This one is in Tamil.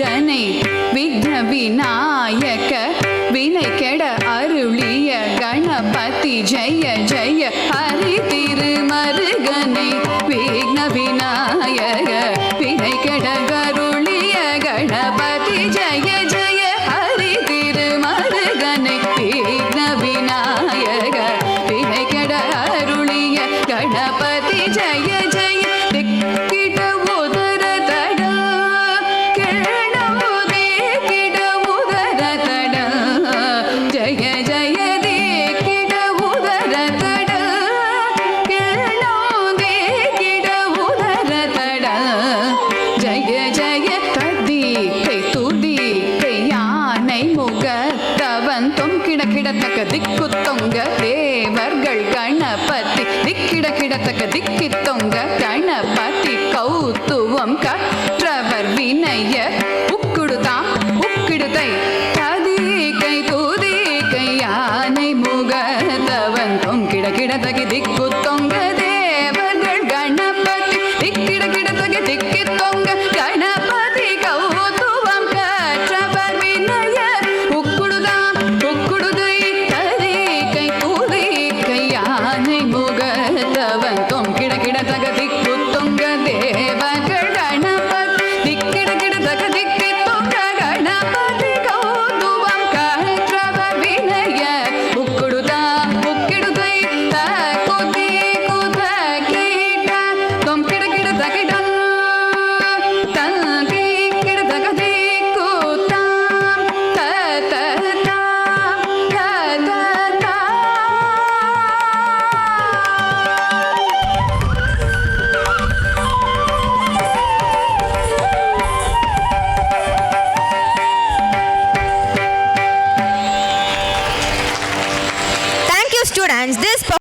மருகனை விக்ன விநாயக வினை கெட அருளிய கணபதி ஜெய ஜெய ஹரி திருமருகனை விக்ன விநாயக வினை கெட அருளிய கணபதி ஜெய ஜெய ஹரி திருமருகனை விக்ன விநாயக வினை கெட அருளிய கணபதி ஜெய ஜெய திக்கிட உதர தட கேளமுதே கிட உதர தட ஜெய ஜெய திக்கிட உதர தட கேளமுதே கிட உதர தட ஜெய ஜெய கதி கை துதி கை யானை முக தவன் தொம் கிட கிடத்தக்க திக்கு தொங்க தேவர்கள் கணபதி திக்கிட கிடத்தக்க திக்கி தொங்க கணபதி